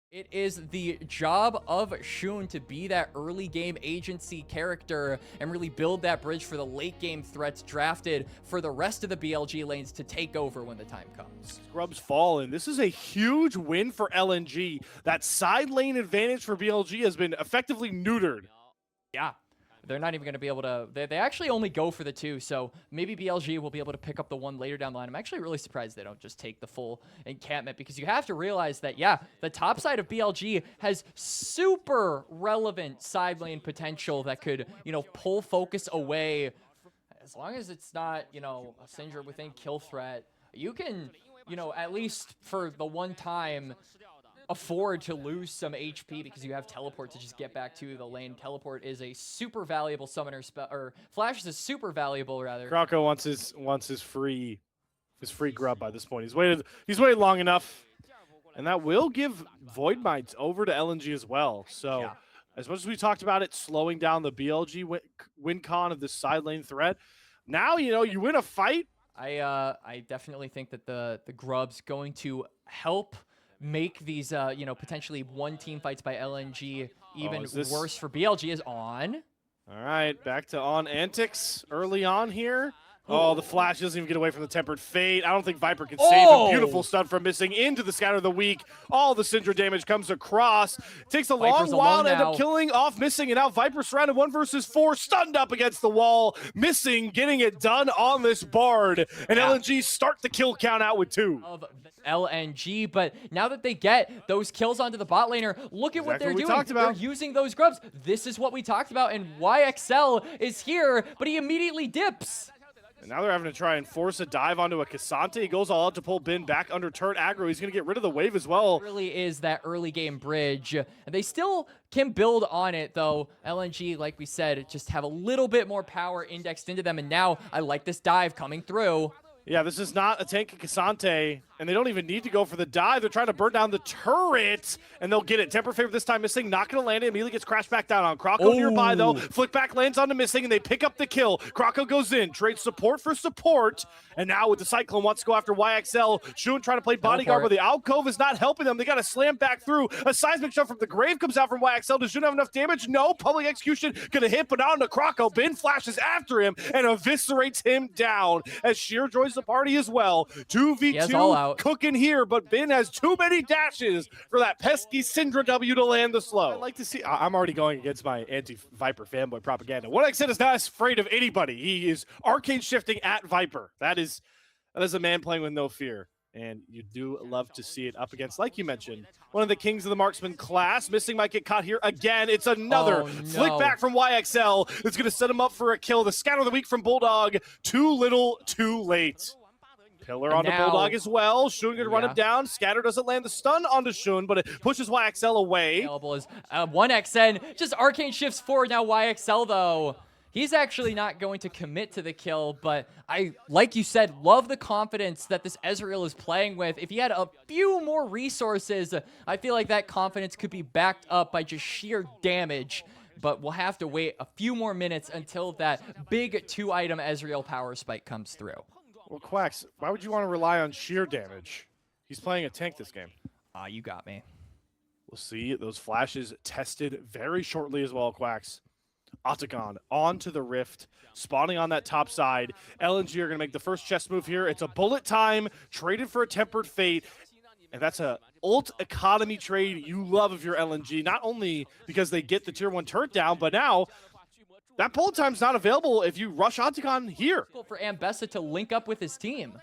It is the job of Shun to be that early game agency character and really build that bridge for the late game threats drafted for the rest of the BLG lanes to take over when the time comes. Scrubs fall, and this is a huge win for LNG. That side lane advantage for BLG has been effectively neutered. Yeah. They're not even going to be able to... They actually only go for the 2, so maybe BLG will be able to pick up the 1 later down the line. I'm actually really surprised they don't just take the full encampment, because you have to realize that, yeah, the top side of BLG has super relevant side lane potential that could, you know, pull focus away. As long as it's not, you know, a Syndra within kill threat, you can, you know, at least for the one time afford to lose some HP because you have teleport to just get back to the lane. Teleport is a super valuable summoner spell, or Flash is a super valuable rather. Krako wants his free grub by this point. He's waited long enough, and that will give Void Mites over to LNG as well. So Yeah. as much as we talked about it slowing down the BLG win con of this side lane threat, now you know you win a fight. I definitely think that the grub's going to help make these you know, potentially one team fights by LNG even worse for BLG is on. All right, back to on antics early on here. Oh, the Flash doesn't even get away from the Tempered Fate. I don't think Viper can save him. Beautiful stun from missing into the Scatter of the Weak. All the Syndra damage comes across. Takes a long while to end up killing off missing, and now Viper surrounded 1 versus 4, stunned up against the wall. Missing, getting it done on this Bard. And LNG start the kill count out with 2. Of LNG, but now that they get those kills onto the bot laner, look at what they're doing. They're using those grubs. This is what we talked about, and YXL is here, but he immediately dips. And now they're having to try and force a dive onto a Cassante. He goes all out to pull Bin back under turret aggro. He's going to get rid of the wave as well. It really is that early game bridge. And they still can build on it, though. LNG, like we said, just have a little bit more power indexed into them. And now I like this dive coming through. Yeah, this is not a tanky Cassante, and they don't even need to go for the dive. They're trying to burn down the turret, and they'll get it. Temper Favor this time missing, not going to land it. Immediately gets crashed back down on Krako nearby, though. Flick back lands onto missing, and they pick up the kill. Krako goes in, trades support for support, and now with the Cyclone wants to go after YXL. Shun trying to play bodyguard, but the alcove is not helping them. They got to slam back through. A seismic shot from the grave comes out from YXL. Does Shun have enough damage? No. Public execution going to hit, but not onto Krako. Bin flashes after him and eviscerates him down as Sheer joins the party as well. 2v2 cooking here, but Bin has too many dashes for that pesky Syndra W to land the slow. I'd like to see, I'm already going against my anti-Viper fanboy propaganda. What I said is not afraid of anybody. He is arcane shifting at Viper. That is a man playing with no fear. And you do love to see it up against, like you mentioned, one of the kings of the marksman class. Missing might get caught here again. It's another flick back from YXL. It's going to set him up for a kill. The Scatter of the Weak from Bulldog. Too little, too late. Pillar onto Bulldog as well. Shun gonna run it down. Scatter doesn't land the stun onto Shun, but it pushes YXL away. Available is 1xN. Just arcane shifts forward now. YXL though, he's actually not going to commit to the kill, but I, like you said, love the confidence that this Ezreal is playing with. If he had a few more resources, I feel like that confidence could be backed up by just sheer damage. But we'll have to wait a few more minutes until that big 2-item Ezreal power spike comes through. Well, Quacks, why would you want to rely on sheer damage? He's playing a tank this game. You got me. We'll see those flashes tested very shortly as well, Quacks. Otacon onto the Rift, spawning on that top side. LNG are going to make the first chess move here. It's a bullet time, traded for a Tempered Fate, and that's a ult economy trade you love if you're LNG, not only because they get the tier 1 turret down, but now that bullet time's not available if you rush Otacon here. For Ambessa to link up with his team.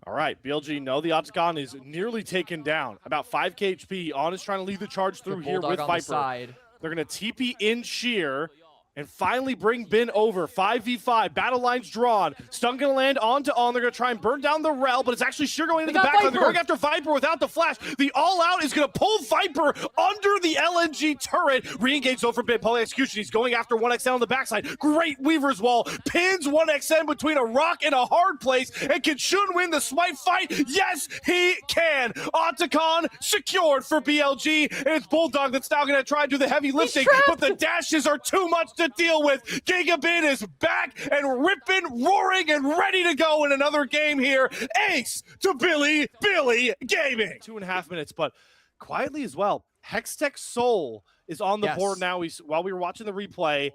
All right, BLG, no, the Otacon is nearly taken down. About 5k HP. On is trying to lead the charge through here with Viper. They're going to TP in Sheer and finally bring Bin over. 5v5, battle lines drawn. Stun gonna land onto On. They're gonna try and burn down the Rel, but it's actually Sheer going into the backline. They're going after Viper without the flash. The all-out is gonna pull Viper under the LNG turret. Re-engage though for Bin. Poly execution. He's going after 1xN on the backside. Great Weaver's Wall. Pins 1xN between a rock and a hard place. And can Shun win the smite fight? Yes, he can. Otacon secured for BLG. And it's Bulldog that's now gonna try and do the heavy lifting, but the dashes are too much to deal with. Gigabit is back and ripping, roaring, and ready to go in another game here. Ace to Bilibili Gaming. 2.5 minutes, but quietly as well. Hextech Soul is on the Yes. board now. While we were watching the replay,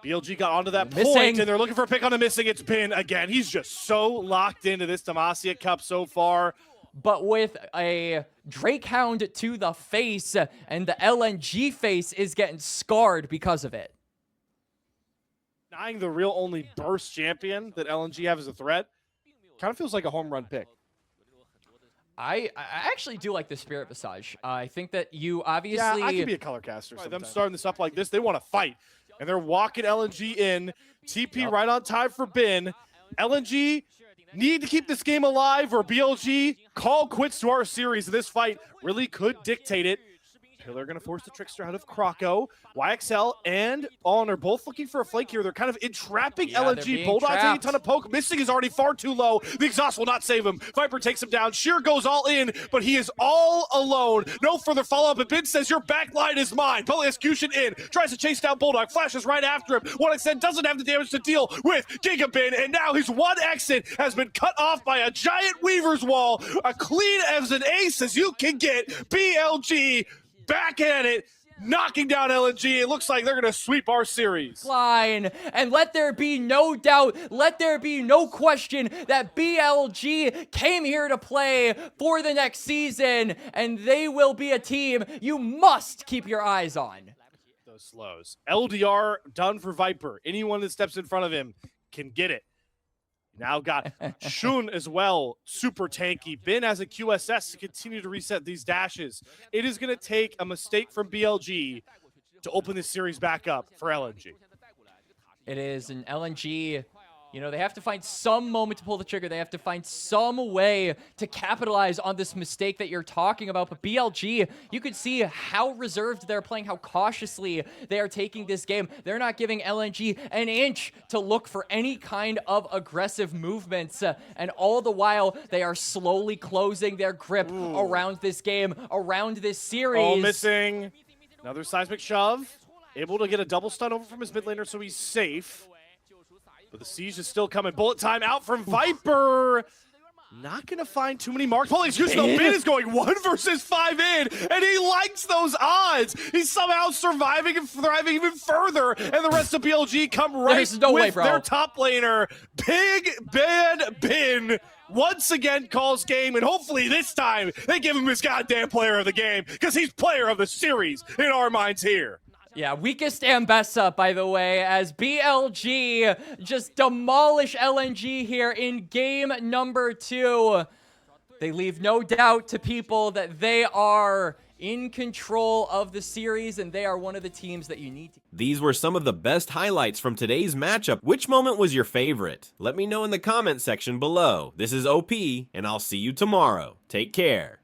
BLG got onto that Missing. point, and they're looking for a pick on the missing. It's Bin again. He's just so locked into this Demacia Cup so far. But with a Drake Hound to the face, and the LNG face is getting scarred because of it. Denying the real only burst champion that LNG have as a threat. Kind of feels like a home run pick. I actually do like the Spirit Visage. I think that you obviously... Yeah, I could be a color caster. Them starting this up like this, they want to fight. And they're walking LNG in. TP right on time for Bin. LNG need to keep this game alive, or BLG call quits to our series. This fight really could dictate it. They're going to force the Trickster out of Croco. YXL and On are both looking for a flank here. They're kind of entrapping LNG. Bulldog taking a ton of poke. Missing is already far too low. The exhaust will not save him. Viper takes him down. Sheer goes all in, but he is all alone. No further follow-up, and Ben says, your back line is mine. Poly execution in. Tries to chase down Bulldog. Flashes right after him. 1xN doesn't have the damage to deal with Gigabin, and now his one exit has been cut off by a giant Weaver's Wall. A clean as an ace as you can get. BLG back at it, knocking down LNG. It looks like they're going to sweep our series. Line. And let there be no doubt, let there be no question that BLG came here to play for the next season, and they will be a team you must keep your eyes on. Those slows. LDR done for Viper. Anyone that steps in front of him can get it. Now got Shun as well, super tanky. Bin has a QSS to continue to reset these dashes. It is going to take a mistake from BLG to open this series back up for LNG. It is an LNG. You know, they have to find some moment to pull the trigger. They have to find some way to capitalize on this mistake that you're talking about. But BLG, you could see how reserved they're playing, how cautiously they are taking this game. They're not giving LNG an inch to look for any kind of aggressive movements. And all the while, they are slowly closing their grip around this game, around this series. All missing. Another seismic shove. Able to get a double stun over from his mid laner, so he's safe. But the siege is still coming. Bullet time out from Viper. Not going to find too many marks. Holy excuse me, Bin is going 1 versus 5 in, and he likes those odds. He's somehow surviving and thriving even further, and the rest of BLG come right There's no with way, bro. their top laner. Big Bad Bin once again calls game, and hopefully this time they give him his goddamn player of the game, because he's player of the series in our minds here. Yeah, weakest Ambessa, by the way, as BLG just demolish LNG here in game number 2. They leave no doubt to people that they are in control of the series, and they are one of the teams that you need to. These were some of the best highlights from today's matchup. Which moment was your favorite? Let me know in the comment section below. This is OP, and I'll see you tomorrow. Take care.